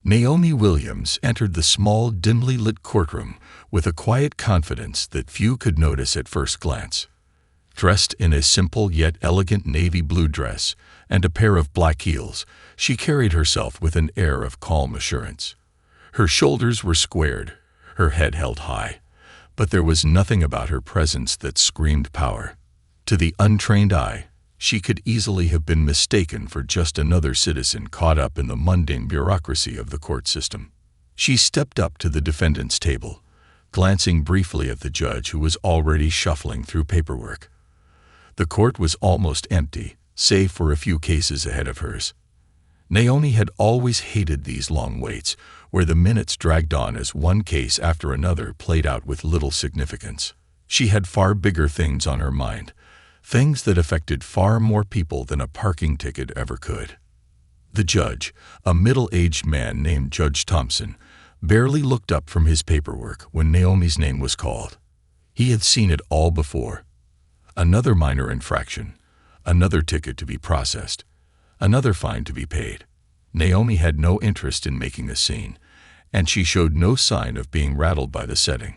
Naomi Williams entered the small, dimly lit courtroom with a quiet confidence that few could notice at first glance. Dressed in a simple yet elegant navy blue dress and a pair of black heels, she carried herself with an air of calm assurance. Her shoulders were squared, her head held high, but there was nothing about her presence that screamed power. To the untrained eye, she could easily have been mistaken for just another citizen caught up in the mundane bureaucracy of the court system. She stepped up to the defendant's table, glancing briefly at the judge who was already shuffling through paperwork. The court was almost empty, save for a few cases ahead of hers. Naomi had always hated these long waits, where the minutes dragged on as one case after another played out with little significance. She had far bigger things on her mind, things that affected far more people than a parking ticket ever could. The judge, a middle-aged man named Judge Thompson, barely looked up from his paperwork when Naomi's name was called. He had seen it all before. Another minor infraction, another ticket to be processed, another fine to be paid. Naomi had no interest in making a scene, and she showed no sign of being rattled by the setting.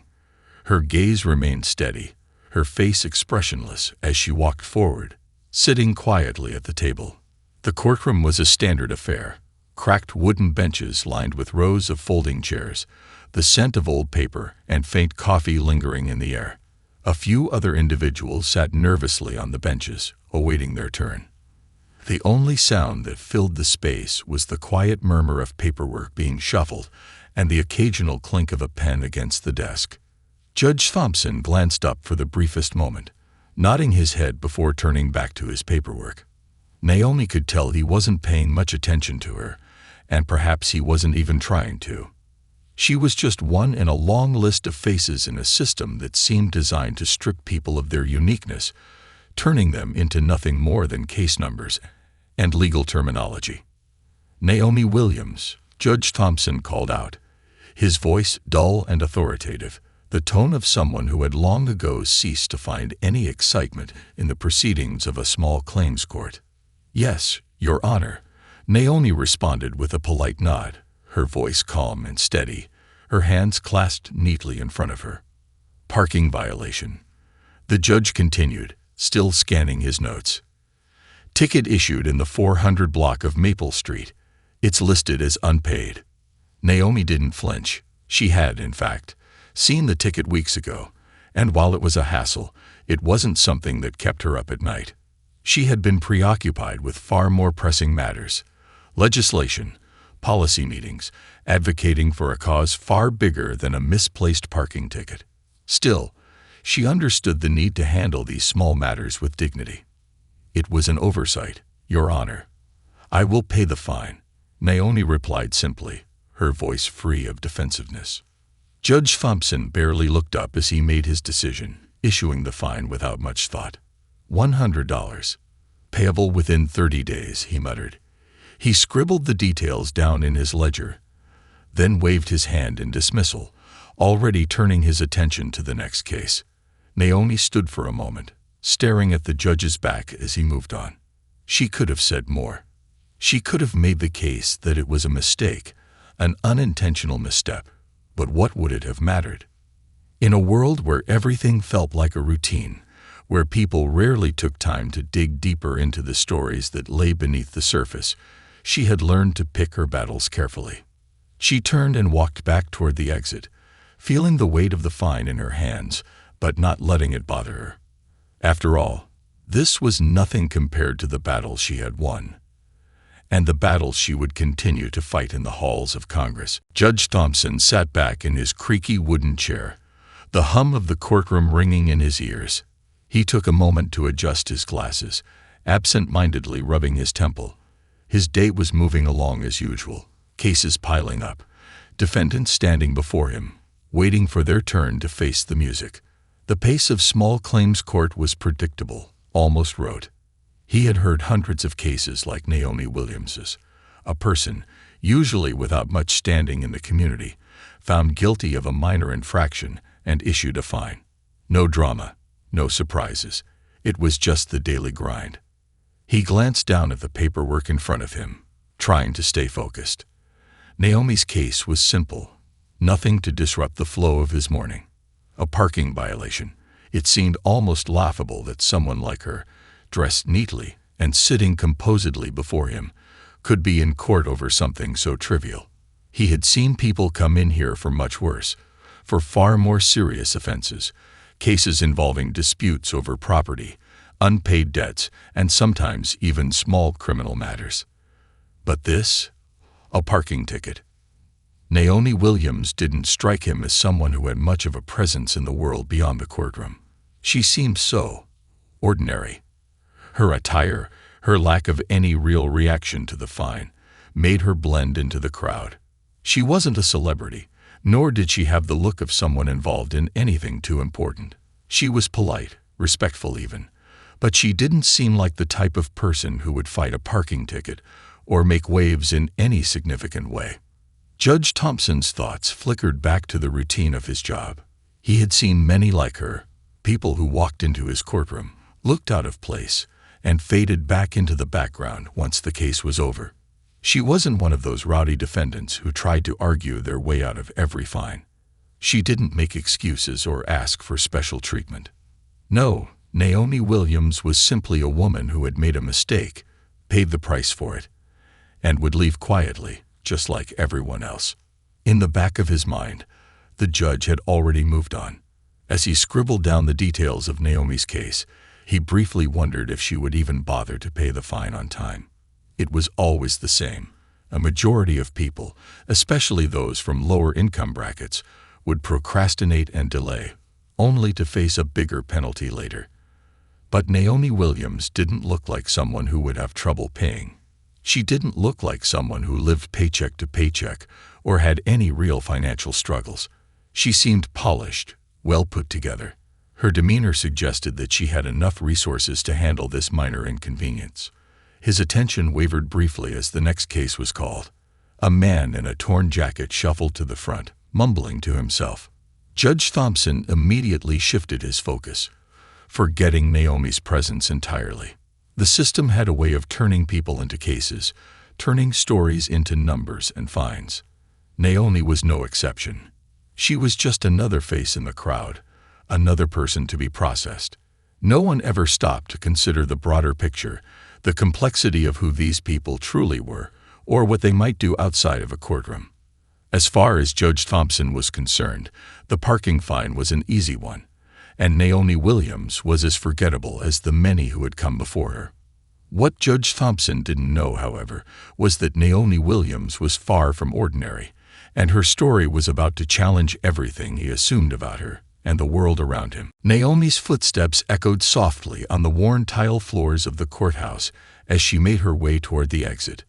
Her gaze remained steady, her face expressionless as she walked forward, sitting quietly at the table. The courtroom was a standard affair. Cracked wooden benches lined with rows of folding chairs, the scent of old paper and faint coffee lingering in the air. A few other individuals sat nervously on the benches, awaiting their turn. The only sound that filled the space was the quiet murmur of paperwork being shuffled and the occasional clink of a pen against the desk. Judge Thompson glanced up for the briefest moment, nodding his head before turning back to his paperwork. Naomi could tell he wasn't paying much attention to her, and perhaps he wasn't even trying to. She was just one in a long list of faces in a system that seemed designed to strip people of their uniqueness, turning them into nothing more than case numbers and legal terminology. Naomi Williams, Judge Thompson called out, his voice dull and authoritative, the tone of someone who had long ago ceased to find any excitement in the proceedings of a small claims court. "Yes, Your Honor," Naomi responded with a polite nod, her voice calm and steady, her hands clasped neatly in front of her. "Parking violation." The judge continued, still scanning his notes. "Ticket issued in the 400 block of Maple Street. It's listed as unpaid." Naomi didn't flinch. She had, in fact, seen the ticket weeks ago, and while it was a hassle, it wasn't something that kept her up at night. She had been preoccupied with far more pressing matters: legislation, policy meetings, advocating for a cause far bigger than a misplaced parking ticket. Still, she understood the need to handle these small matters with dignity. "It was an oversight, Your Honor. I will pay the fine," Naomi replied simply, her voice free of defensiveness. Judge Thompson barely looked up as he made his decision, issuing the fine without much thought. $100. "Payable within 30 days, he muttered. He scribbled the details down in his ledger, then waved his hand in dismissal, already turning his attention to the next case. Naomi stood for a moment, staring at the judge's back as he moved on. She could have said more. She could have made the case that it was a mistake, an unintentional misstep, but what would it have mattered? In a world where everything felt like a routine, where people rarely took time to dig deeper into the stories that lay beneath the surface, she had learned to pick her battles carefully. She turned and walked back toward the exit, feeling the weight of the fine in her hands, but not letting it bother her. After all, this was nothing compared to the battles she had won, and the battles she would continue to fight in the halls of Congress. Judge Thompson sat back in his creaky wooden chair, the hum of the courtroom ringing in his ears. He took a moment to adjust his glasses, absent-mindedly rubbing his temple. His day was moving along as usual, cases piling up, defendants standing before him, waiting for their turn to face the music. The pace of small claims court was predictable, almost rote. He had heard hundreds of cases like Naomi Williams's, a person, usually without much standing in the community, found guilty of a minor infraction and issued a fine. No drama, no surprises. It was just the daily grind. He glanced down at the paperwork in front of him, trying to stay focused. Naomi's case was simple, nothing to disrupt the flow of his morning. A parking violation. It seemed almost laughable that someone like her, dressed neatly and sitting composedly before him, could be in court over something so trivial. He had seen people come in here for much worse, for far more serious offenses, cases involving disputes over property, unpaid debts, and sometimes even small criminal matters. But this? A parking ticket. Naomi Williams didn't strike him as someone who had much of a presence in the world beyond the courtroom. She seemed so ordinary. Her attire, her lack of any real reaction to the fine, made her blend into the crowd. She wasn't a celebrity, nor did she have the look of someone involved in anything too important. She was polite, respectful even, but she didn't seem like the type of person who would fight a parking ticket or make waves in any significant way. Judge Thompson's thoughts flickered back to the routine of his job. He had seen many like her, people who walked into his courtroom, looked out of place, and faded back into the background once the case was over. She wasn't one of those rowdy defendants who tried to argue their way out of every fine. She didn't make excuses or ask for special treatment. No, Naomi Williams was simply a woman who had made a mistake, paid the price for it, and would leave quietly, just like everyone else. In the back of his mind, the judge had already moved on. As he scribbled down the details of Naomi's case, he briefly wondered if she would even bother to pay the fine on time. It was always the same. A majority of people, especially those from lower income brackets, would procrastinate and delay, only to face a bigger penalty later. But Naomi Williams didn't look like someone who would have trouble paying. She didn't look like someone who lived paycheck to paycheck or had any real financial struggles. She seemed polished, well put together. Her demeanor suggested that she had enough resources to handle this minor inconvenience. His attention wavered briefly as the next case was called. A man in a torn jacket shuffled to the front, mumbling to himself. Judge Thompson immediately shifted his focus, forgetting Naomi's presence entirely. The system had a way of turning people into cases, turning stories into numbers and fines. Naomi was no exception. She was just another face in the crowd, another person to be processed. No one ever stopped to consider the broader picture, the complexity of who these people truly were, or what they might do outside of a courtroom. As far as Judge Thompson was concerned, the parking fine was an easy one, and Naomi Williams was as forgettable as the many who had come before her. What Judge Thompson didn't know, however, was that Naomi Williams was far from ordinary, and her story was about to challenge everything he assumed about her and the world around him. Naomi's footsteps echoed softly on the worn tile floors of the courthouse as she made her way toward the exit.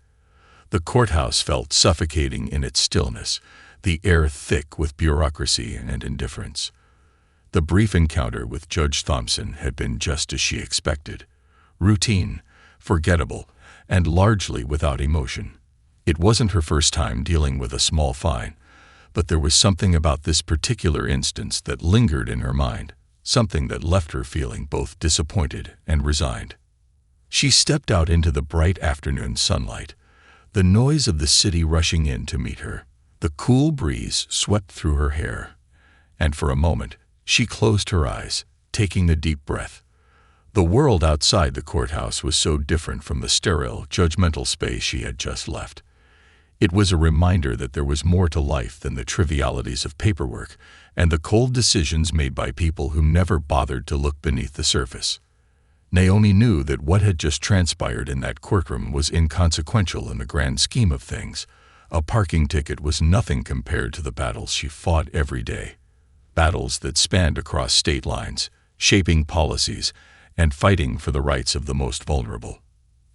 The courthouse felt suffocating in its stillness, the air thick with bureaucracy and indifference. The brief encounter with Judge Thompson had been just as she expected, routine, forgettable, and largely without emotion. It wasn't her first time dealing with a small fine, but there was something about this particular instance that lingered in her mind, something that left her feeling both disappointed and resigned. She stepped out into the bright afternoon sunlight, the noise of the city rushing in to meet her. The cool breeze swept through her hair, and for a moment she closed her eyes, taking a deep breath. The world outside the courthouse was so different from the sterile, judgmental space she had just left. It was a reminder that there was more to life than the trivialities of paperwork and the cold decisions made by people who never bothered to look beneath the surface. Naomi knew that what had just transpired in that courtroom was inconsequential in the grand scheme of things. A parking ticket was nothing compared to the battles she fought every day. Battles that spanned across state lines, shaping policies, and fighting for the rights of the most vulnerable.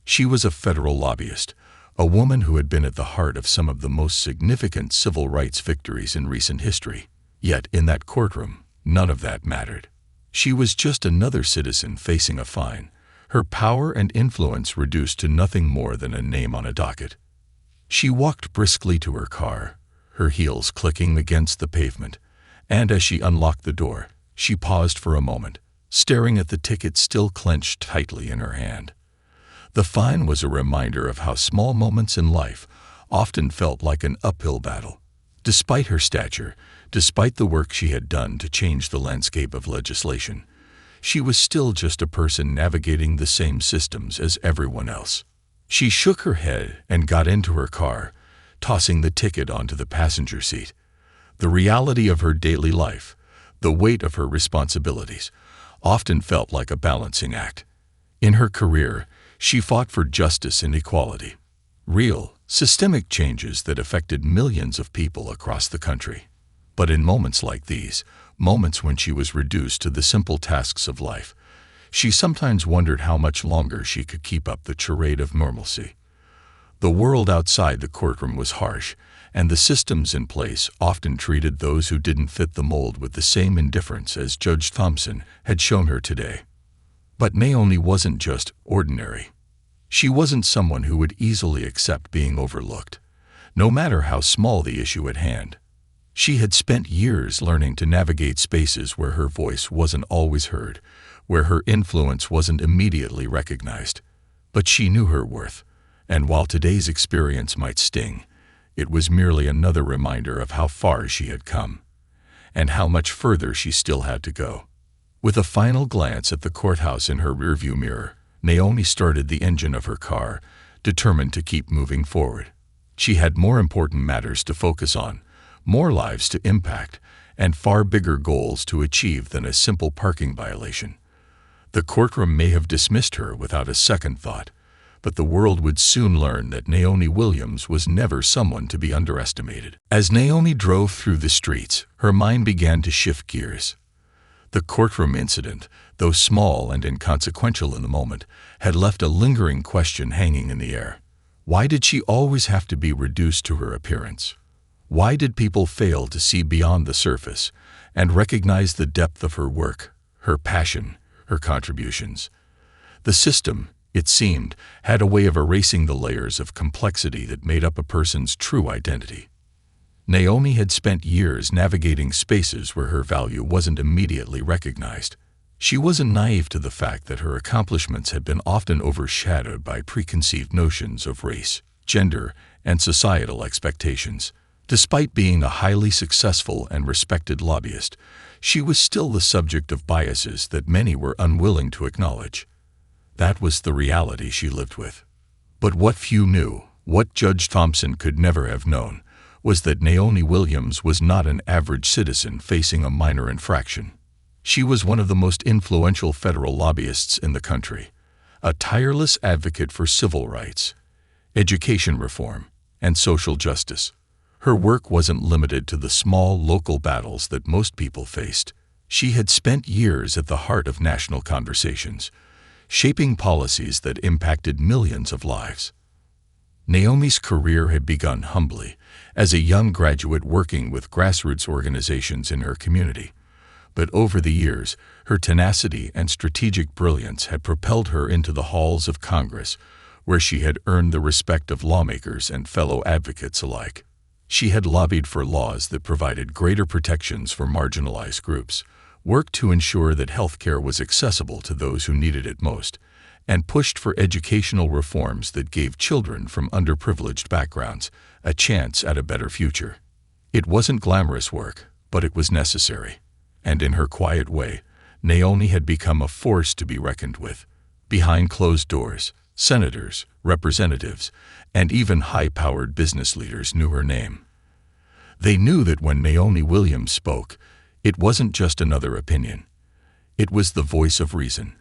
She was a federal lobbyist, a woman who had been at the heart of some of the most significant civil rights victories in recent history. Yet in that courtroom, none of that mattered. She was just another citizen facing a fine, her power and influence reduced to nothing more than a name on a docket. She walked briskly to her car, her heels clicking against the pavement, and as she unlocked the door, she paused for a moment, staring at the ticket still clenched tightly in her hand. The fine was a reminder of how small moments in life, often felt like an uphill battle. Despite her stature, despite the work she had done to change the landscape of legislation, she was still just a person navigating the same systems as everyone else. She shook her head and got into her car, tossing the ticket onto the passenger seat. The reality of her daily life, the weight of her responsibilities, often felt like a balancing act. In her career, she fought for justice and equality, real, systemic changes that affected millions of people across the country. But in moments like these, moments when she was reduced to the simple tasks of life, she sometimes wondered how much longer she could keep up the charade of normalcy. The world outside the courtroom was harsh, and the systems in place often treated those who didn't fit the mold with the same indifference as Judge Thompson had shown her today. But Naomi wasn't just ordinary. She wasn't someone who would easily accept being overlooked, no matter how small the issue at hand. She had spent years learning to navigate spaces where her voice wasn't always heard, where her influence wasn't immediately recognized. But she knew her worth, and while today's experience might sting, it was merely another reminder of how far she had come, and how much further she still had to go. With a final glance at the courthouse in her rearview mirror, Naomi started the engine of her car, determined to keep moving forward. She had more important matters to focus on, more lives to impact, and far bigger goals to achieve than a simple parking violation. The courtroom may have dismissed her without a second thought, but the world would soon learn that Naomi Williams was never someone to be underestimated. As Naomi drove through the streets, her mind began to shift gears. The courtroom incident, though small and inconsequential in the moment, had left a lingering question hanging in the air. Why did she always have to be reduced to her appearance? Why did people fail to see beyond the surface and recognize the depth of her work, her passion, her contributions? The system, it seemed, had a way of erasing the layers of complexity that made up a person's true identity. Naomi had spent years navigating spaces where her value wasn't immediately recognized. She wasn't naive to the fact that her accomplishments had been often overshadowed by preconceived notions of race, gender, and societal expectations. Despite being a highly successful and respected lobbyist, she was still the subject of biases that many were unwilling to acknowledge. That was the reality she lived with. But what few knew, what Judge Thompson could never have known, was that Naomi Williams was not an average citizen facing a minor infraction. She was one of the most influential federal lobbyists in the country, a tireless advocate for civil rights, education reform, and social justice. Her work wasn't limited to the small local battles that most people faced. She had spent years at the heart of national conversations, shaping policies that impacted millions of lives. Naomi's career had begun humbly, as a young graduate working with grassroots organizations in her community. But over the years, her tenacity and strategic brilliance had propelled her into the halls of Congress, where she had earned the respect of lawmakers and fellow advocates alike. She had lobbied for laws that provided greater protections for marginalized groups, worked to ensure that health care was accessible to those who needed it most, and pushed for educational reforms that gave children from underprivileged backgrounds a chance at a better future. It wasn't glamorous work, but it was necessary. And in her quiet way, Naomi had become a force to be reckoned with. Behind closed doors, senators, representatives, and even high-powered business leaders knew her name. They knew that when Naomi Williams spoke, it wasn't just another opinion. It was the voice of reason,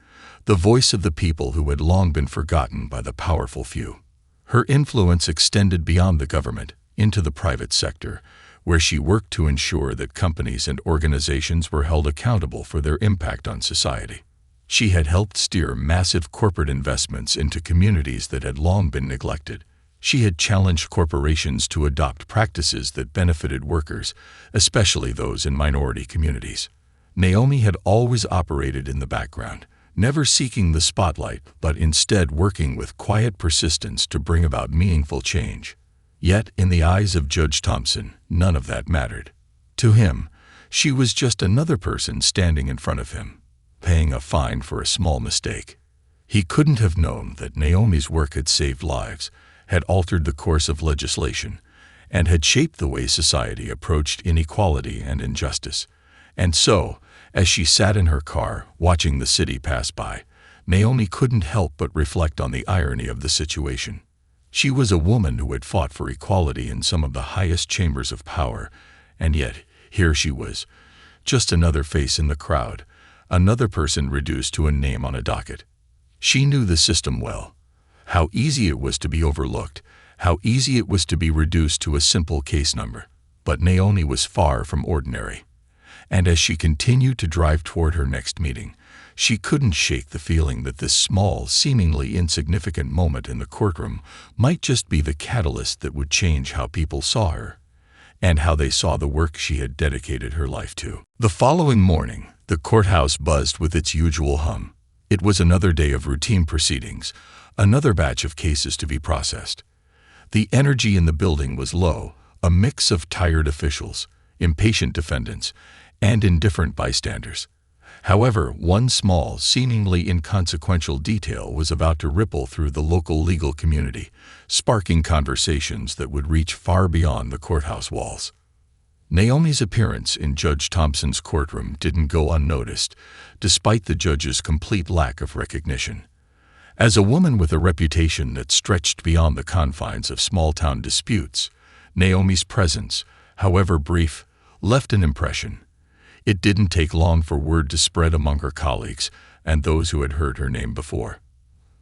the voice of the people who had long been forgotten by the powerful few. Her influence extended beyond the government, into the private sector, where she worked to ensure that companies and organizations were held accountable for their impact on society. She had helped steer massive corporate investments into communities that had long been neglected. She had challenged corporations to adopt practices that benefited workers, especially those in minority communities. Naomi had always operated in the background, never seeking the spotlight, but instead working with quiet persistence to bring about meaningful change. Yet, in the eyes of Judge Thompson, none of that mattered. To him, she was just another person standing in front of him, paying a fine for a small mistake. He couldn't have known that Naomi's work had saved lives, had altered the course of legislation, and had shaped the way society approached inequality and injustice. And so, as she sat in her car, watching the city pass by, Naomi couldn't help but reflect on the irony of the situation. She was a woman who had fought for equality in some of the highest chambers of power, and yet, here she was, just another face in the crowd, another person reduced to a name on a docket. She knew the system well. How easy it was to be overlooked, how easy it was to be reduced to a simple case number. But Naomi was far from ordinary. And as she continued to drive toward her next meeting, she couldn't shake the feeling that this small, seemingly insignificant moment in the courtroom might just be the catalyst that would change how people saw her, and how they saw the work she had dedicated her life to. The following morning, the courthouse buzzed with its usual hum. It was another day of routine proceedings, another batch of cases to be processed. The energy in the building was low, a mix of tired officials, impatient defendants, and indifferent bystanders. However, one small, seemingly inconsequential detail was about to ripple through the local legal community, sparking conversations that would reach far beyond the courthouse walls. Naomi's appearance in Judge Thompson's courtroom didn't go unnoticed, despite the judge's complete lack of recognition. As a woman with a reputation that stretched beyond the confines of small-town disputes, Naomi's presence, however brief, left an impression. It didn't take long for word to spread among her colleagues and those who had heard her name before.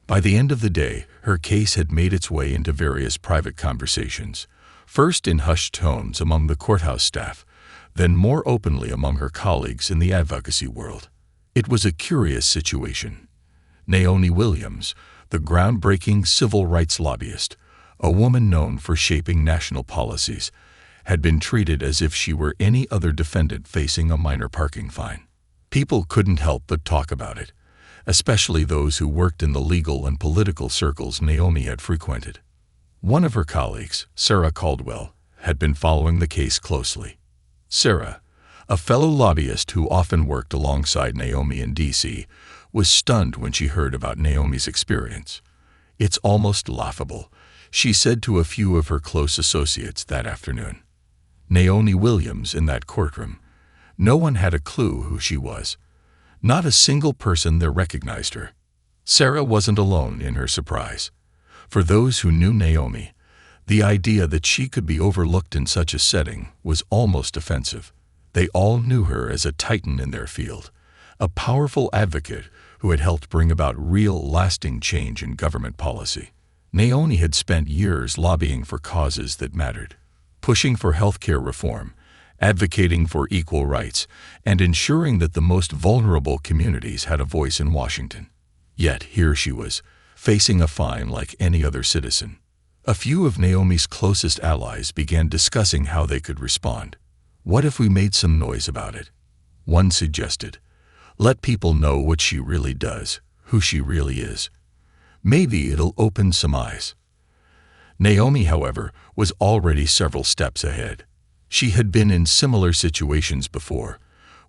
By the end of the day, her case had made its way into various private conversations, first in hushed tones among the courthouse staff, then more openly among her colleagues in the advocacy world. It was a curious situation. Naomi Williams, the groundbreaking civil rights lobbyist, a woman known for shaping national policies, had been treated as if she were any other defendant facing a minor parking fine. People couldn't help but talk about it, especially those who worked in the legal and political circles Naomi had frequented. One of her colleagues, Sarah Caldwell, had been following the case closely. Sarah, a fellow lobbyist who often worked alongside Naomi in D.C., was stunned when she heard about Naomi's experience. "It's almost laughable," she said to a few of her close associates that afternoon. Naomi Williams in that courtroom. No one had a clue who she was. Not a single person there recognized her. Sarah wasn't alone in her surprise. For those who knew Naomi, the idea that she could be overlooked in such a setting was almost offensive. They all knew her as a titan in their field, a powerful advocate who had helped bring about real, lasting change in government policy. Naomi had spent years lobbying for causes that mattered, pushing for healthcare reform, advocating for equal rights, and ensuring that the most vulnerable communities had a voice in Washington. Yet here she was, facing a fine like any other citizen. A few of Naomi's closest allies began discussing how they could respond. "What if we made some noise about it?" One suggested. "Let people know what she really does, who she really is. Maybe it'll open some eyes." Naomi, however, was already several steps ahead. She had been in similar situations before,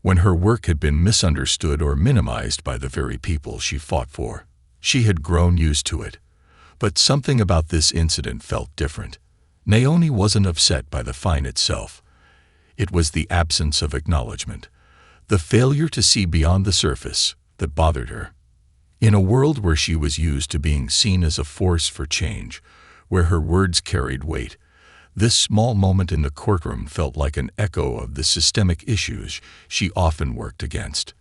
when her work had been misunderstood or minimized by the very people she fought for. She had grown used to it. But something about this incident felt different. Naomi wasn't upset by the fine itself. It was the absence of acknowledgement, the failure to see beyond the surface, that bothered her. In a world where she was used to being seen as a force for change, where her words carried weight, this small moment in the courtroom felt like an echo of the systemic issues she often worked against.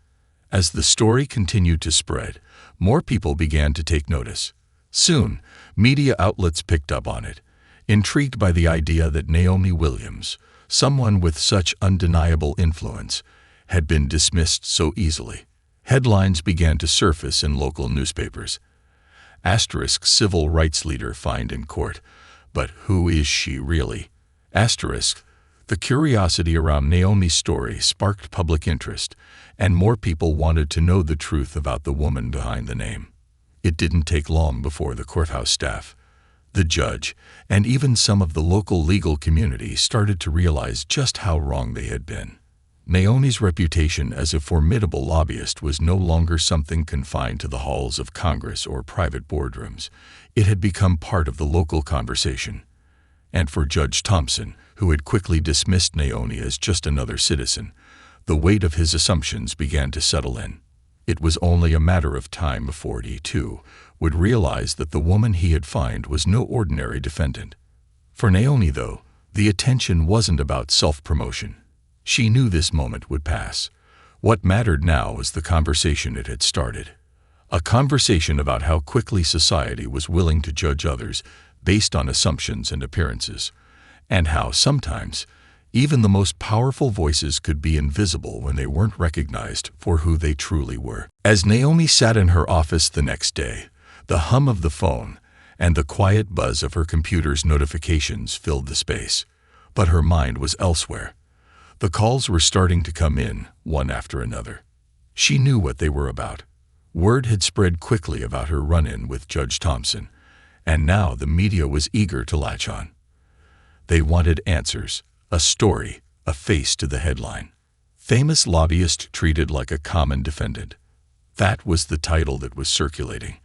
As the story continued to spread, more people began to take notice. Soon, media outlets picked up on it, intrigued by the idea that Naomi Williams, someone with such undeniable influence, had been dismissed so easily. Headlines began to surface in local newspapers. Asterisk civil rights leader fined in court, but who is she really? Asterisk, the curiosity around Naomi's story sparked public interest, and more people wanted to know the truth about the woman behind the name. It didn't take long before the courthouse staff, the judge, and even some of the local legal community started to realize just how wrong they had been. Naomi's reputation as a formidable lobbyist was no longer something confined to the halls of Congress or private boardrooms. It had become part of the local conversation. And for Judge Thompson, who had quickly dismissed Naomi as just another citizen, the weight of his assumptions began to settle in. It was only a matter of time before he, too, would realize that the woman he had found was no ordinary defendant. For Naomi, though, the attention wasn't about self-promotion. She knew this moment would pass. What mattered now was the conversation it had started. A conversation about how quickly society was willing to judge others based on assumptions and appearances, and how sometimes even the most powerful voices could be invisible when they weren't recognized for who they truly were. As Naomi sat in her office the next day, the hum of the phone and the quiet buzz of her computer's notifications filled the space. But her mind was elsewhere. The calls were starting to come in, one after another. She knew what they were about. Word had spread quickly about her run-in with Judge Thompson, and now the media was eager to latch on. They wanted answers, a story, a face to the headline. Famous lobbyist treated like a common defendant. That was the title that was circulating,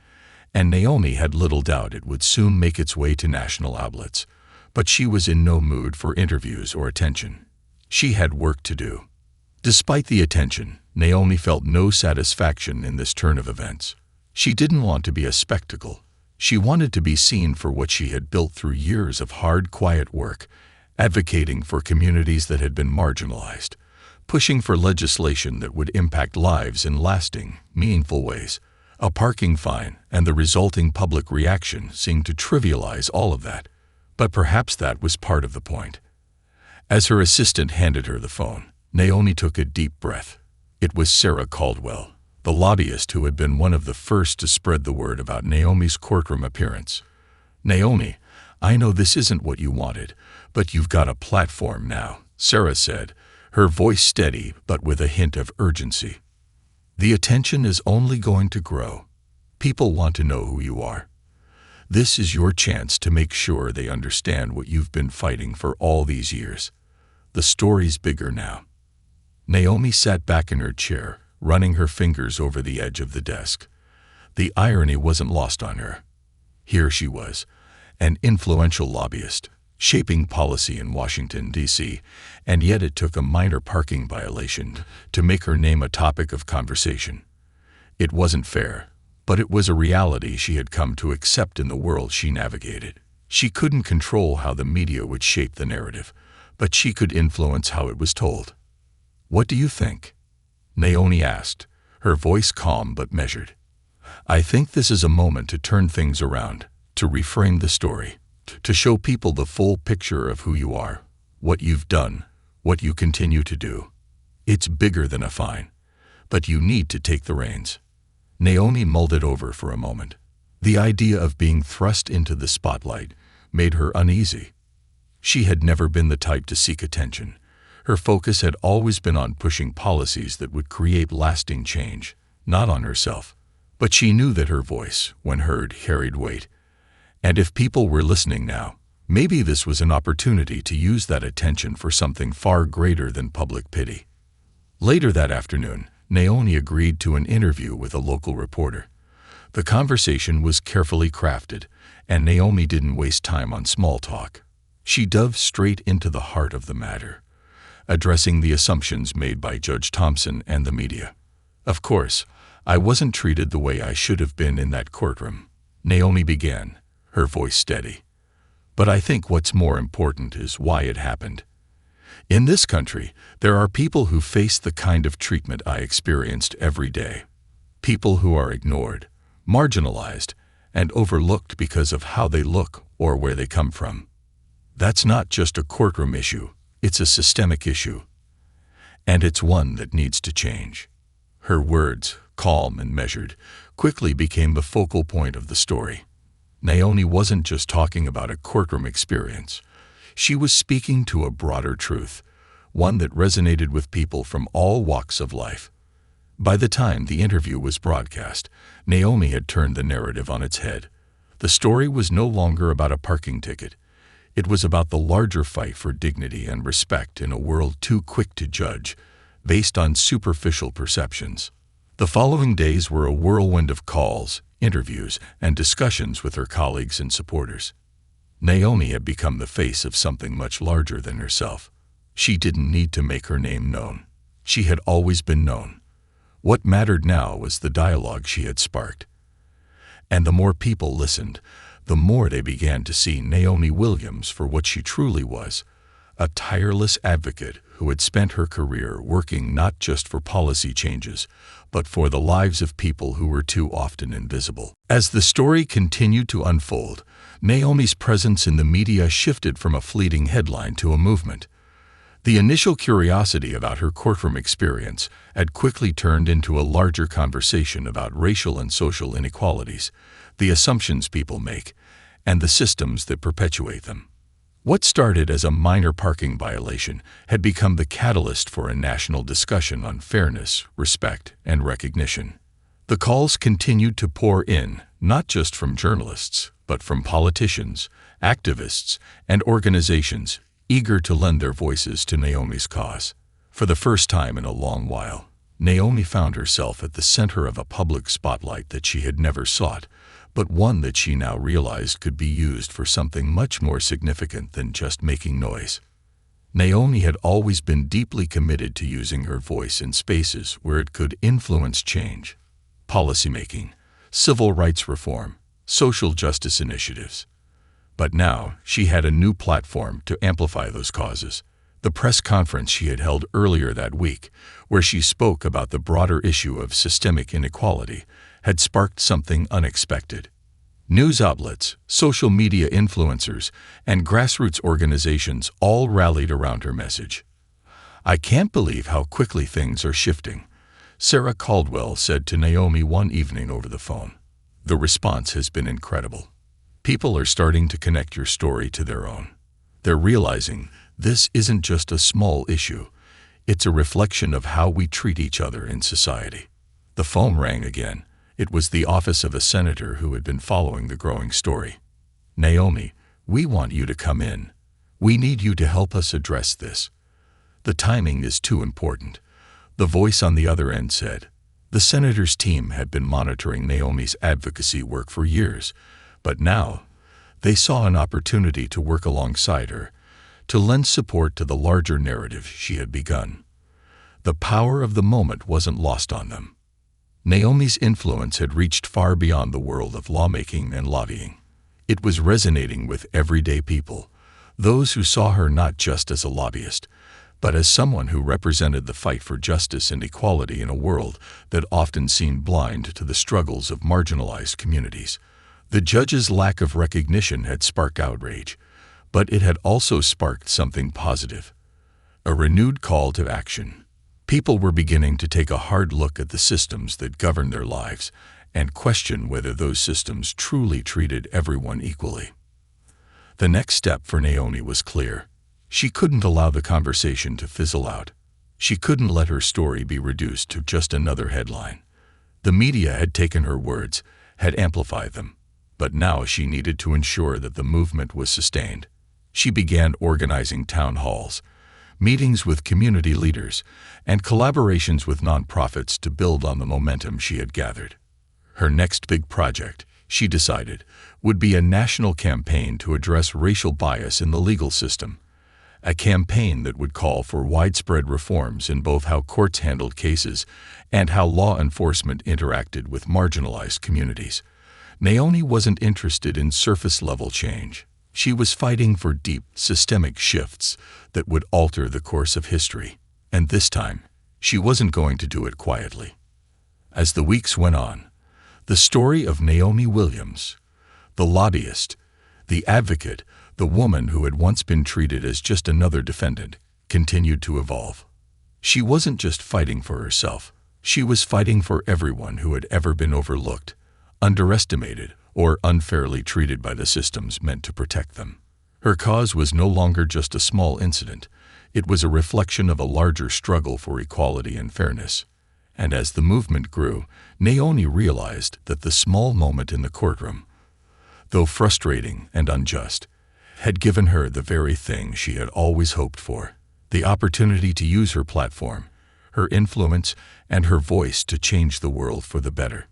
and Naomi had little doubt it would soon make its way to national outlets. But she was in no mood for interviews or attention. She had work to do. Despite the attention, Naomi felt no satisfaction in this turn of events. She didn't want to be a spectacle. She wanted to be seen for what she had built through years of hard, quiet work, advocating for communities that had been marginalized, pushing for legislation that would impact lives in lasting, meaningful ways. A parking fine and the resulting public reaction seemed to trivialize all of that. But perhaps that was part of the point. As her assistant handed her the phone, Naomi took a deep breath. It was Sarah Caldwell, the lobbyist who had been one of the first to spread the word about Naomi's courtroom appearance. "Naomi, I know this isn't what you wanted, but you've got a platform now," Sarah said, her voice steady but with a hint of urgency. "The attention is only going to grow. People want to know who you are. This is your chance to make sure they understand what you've been fighting for all these years. The story's bigger now." Naomi sat back in her chair, running her fingers over the edge of the desk. The irony wasn't lost on her. Here she was, an influential lobbyist, shaping policy in Washington, D.C., and yet it took a minor parking violation to make her name a topic of conversation. It wasn't fair, but it was a reality she had come to accept in the world she navigated. She couldn't control how the media would shape the narrative, but she could influence how it was told. "What do you think?" Naomi asked, her voice calm but measured. "I think this is a moment to turn things around, to reframe the story, to show people the full picture of who you are, what you've done, what you continue to do. It's bigger than a fine, but you need to take the reins." Naomi mulled it over for a moment. The idea of being thrust into the spotlight made her uneasy. She had never been the type to seek attention. Her focus had always been on pushing policies that would create lasting change, not on herself. But she knew that her voice, when heard, carried weight. And if people were listening now, maybe this was an opportunity to use that attention for something far greater than public pity. Later that afternoon, Naomi agreed to an interview with a local reporter. The conversation was carefully crafted, and Naomi didn't waste time on small talk. She dove straight into the heart of the matter, addressing the assumptions made by Judge Thompson and the media. "Of course, I wasn't treated the way I should have been in that courtroom," Naomi began, her voice steady. "But I think what's more important is why it happened. In this country, there are people who face the kind of treatment I experienced every day. People who are ignored, marginalized, and overlooked because of how they look or where they come from. That's not just a courtroom issue, it's a systemic issue. And it's one that needs to change." Her words, calm and measured, quickly became the focal point of the story. Naomi wasn't just talking about a courtroom experience. She was speaking to a broader truth, one that resonated with people from all walks of life. By the time the interview was broadcast, Naomi had turned the narrative on its head. The story was no longer about a parking ticket. It was about the larger fight for dignity and respect in a world too quick to judge, based on superficial perceptions. The following days were a whirlwind of calls, interviews, and discussions with her colleagues and supporters. Naomi had become the face of something much larger than herself. She didn't need to make her name known. She had always been known. What mattered now was the dialogue she had sparked. And the more people listened, the more they began to see Naomi Williams for what she truly was, a tireless advocate who had spent her career working not just for policy changes, but for the lives of people who were too often invisible. As the story continued to unfold, Naomi's presence in the media shifted from a fleeting headline to a movement. The initial curiosity about her courtroom experience had quickly turned into a larger conversation about racial and social inequalities, the assumptions people make, and the systems that perpetuate them. What started as a minor parking violation had become the catalyst for a national discussion on fairness, respect, and recognition. The calls continued to pour in, not just from journalists, but from politicians, activists, and organizations eager to lend their voices to Naomi's cause. For the first time in a long while, Naomi found herself at the center of a public spotlight that she had never sought, but one that she now realized could be used for something much more significant than just making noise. Naomi had always been deeply committed to using her voice in spaces where it could influence change, policymaking, civil rights reform, social justice initiatives. But now she had a new platform to amplify those causes. The press conference she had held earlier that week, where she spoke about the broader issue of systemic inequality, had sparked something unexpected. News outlets, social media influencers, and grassroots organizations all rallied around her message. "I can't believe how quickly things are shifting," Sarah Caldwell said to Naomi one evening over the phone. "The response has been incredible. People are starting to connect your story to their own. They're realizing this isn't just a small issue. It's a reflection of how we treat each other in society." The phone rang again. It was the office of a senator who had been following the growing story. "Naomi, we want you to come in. We need you to help us address this. The timing is too important," the voice on the other end said. The senator's team had been monitoring Naomi's advocacy work for years, but now they saw an opportunity to work alongside her, to lend support to the larger narrative she had begun. The power of the moment wasn't lost on them. Naomi's influence had reached far beyond the world of lawmaking and lobbying. It was resonating with everyday people, those who saw her not just as a lobbyist, but as someone who represented the fight for justice and equality in a world that often seemed blind to the struggles of marginalized communities. The judge's lack of recognition had sparked outrage, but it had also sparked something positive, a renewed call to action. People were beginning to take a hard look at the systems that govern their lives and question whether those systems truly treated everyone equally. The next step for Naomi was clear. She couldn't allow the conversation to fizzle out. She couldn't let her story be reduced to just another headline. The media had taken her words, had amplified them, but now she needed to ensure that the movement was sustained. She began organizing town halls, meetings with community leaders, and collaborations with nonprofits to build on the momentum she had gathered. Her next big project, she decided, would be a national campaign to address racial bias in the legal system, a campaign that would call for widespread reforms in both how courts handled cases and how law enforcement interacted with marginalized communities. Naomi wasn't interested in surface-level change. She was fighting for deep, systemic shifts that would alter the course of history. And this time, she wasn't going to do it quietly. As the weeks went on, the story of Naomi Williams, the lobbyist, the advocate, the woman who had once been treated as just another defendant, continued to evolve. She wasn't just fighting for herself. She was fighting for everyone who had ever been overlooked, underestimated, or unfairly treated by the systems meant to protect them. Her cause was no longer just a small incident. It was a reflection of a larger struggle for equality and fairness. And as the movement grew, Naomi realized that the small moment in the courtroom, though frustrating and unjust, had given her the very thing she had always hoped for: the opportunity to use her platform, her influence, and her voice to change the world for the better.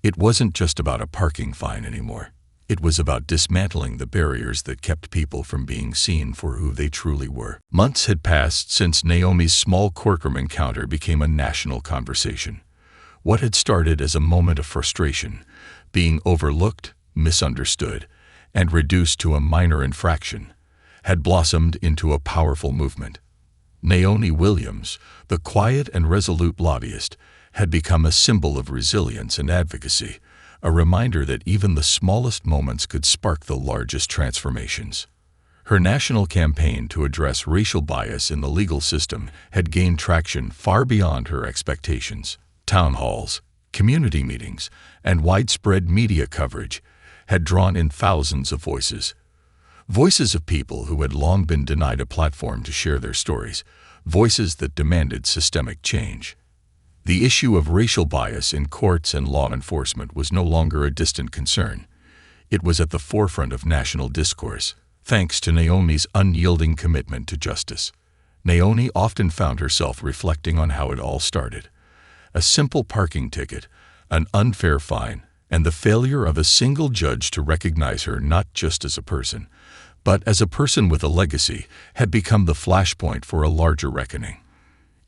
It wasn't just about a parking fine anymore. It was about dismantling the barriers that kept people from being seen for who they truly were. Months had passed since Naomi's small courtroom encounter became a national conversation. What had started as a moment of frustration, being overlooked, misunderstood, and reduced to a minor infraction, had blossomed into a powerful movement. Naomi Williams, the quiet and resolute lobbyist, had become a symbol of resilience and advocacy, a reminder that even the smallest moments could spark the largest transformations. Her national campaign to address racial bias in the legal system had gained traction far beyond her expectations. Town halls, community meetings, and widespread media coverage had drawn in thousands of voices. Voices of people who had long been denied a platform to share their stories, voices that demanded systemic change. The issue of racial bias in courts and law enforcement was no longer a distant concern. It was at the forefront of national discourse, thanks to Naomi's unyielding commitment to justice. Naomi often found herself reflecting on how it all started. A simple parking ticket, an unfair fine, and the failure of a single judge to recognize her not just as a person, but as a person with a legacy, had become the flashpoint for a larger reckoning.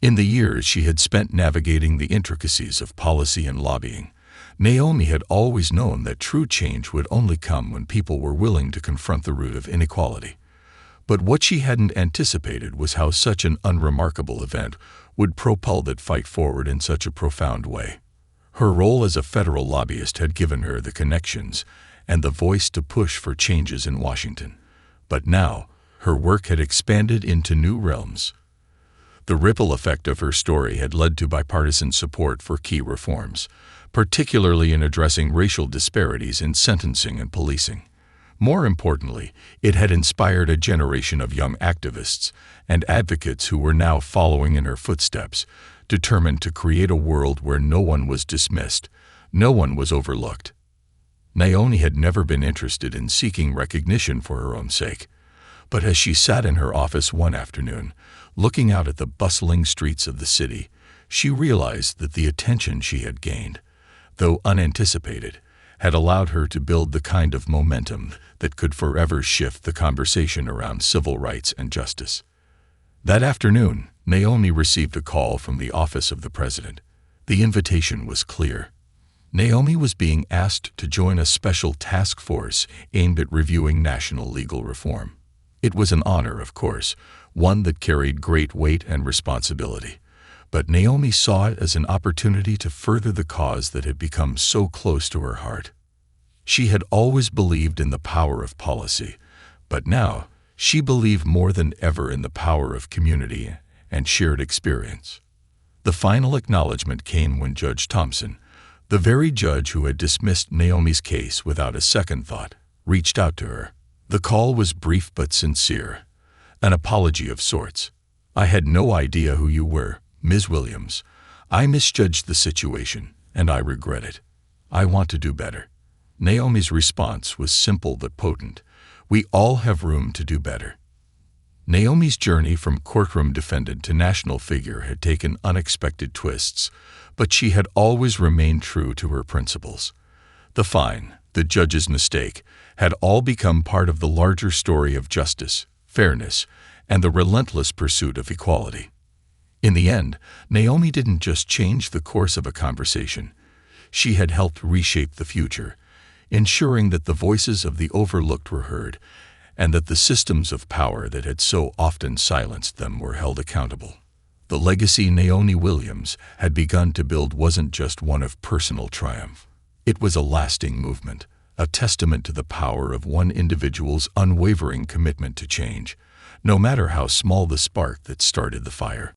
In the years she had spent navigating the intricacies of policy and lobbying, Naomi had always known that true change would only come when people were willing to confront the root of inequality. But what she hadn't anticipated was how such an unremarkable event would propel that fight forward in such a profound way. Her role as a federal lobbyist had given her the connections and the voice to push for changes in Washington. But now, her work had expanded into new realms. The ripple effect of her story had led to bipartisan support for key reforms, particularly in addressing racial disparities in sentencing and policing. More importantly, it had inspired a generation of young activists and advocates who were now following in her footsteps, determined to create a world where no one was dismissed, no one was overlooked. Naomi had never been interested in seeking recognition for her own sake. But as she sat in her office one afternoon, looking out at the bustling streets of the city, she realized that the attention she had gained, though unanticipated, had allowed her to build the kind of momentum that could forever shift the conversation around civil rights and justice. That afternoon, Naomi received a call from the office of the president. The invitation was clear. Naomi was being asked to join a special task force aimed at reviewing national legal reform. It was an honor, of course, one that carried great weight and responsibility. But Naomi saw it as an opportunity to further the cause that had become so close to her heart. She had always believed in the power of policy, but now she believed more than ever in the power of community and shared experience. The final acknowledgement came when Judge Thompson, the very judge who had dismissed Naomi's case without a second thought, reached out to her. The call was brief but sincere, an apology of sorts. "I had no idea who you were, Ms. Williams. I misjudged the situation, and I regret it. I want to do better." Naomi's response was simple but potent. "We all have room to do better." Naomi's journey from courtroom defendant to national figure had taken unexpected twists, but she had always remained true to her principles. The fine, the judge's mistake, had all become part of the larger story of justice, fairness, and the relentless pursuit of equality. In the end, Naomi didn't just change the course of a conversation. She had helped reshape the future, ensuring that the voices of the overlooked were heard, and that the systems of power that had so often silenced them were held accountable. The legacy Naomi Williams had begun to build wasn't just one of personal triumph. It was a lasting movement, a testament to the power of one individual's unwavering commitment to change, no matter how small the spark that started the fire.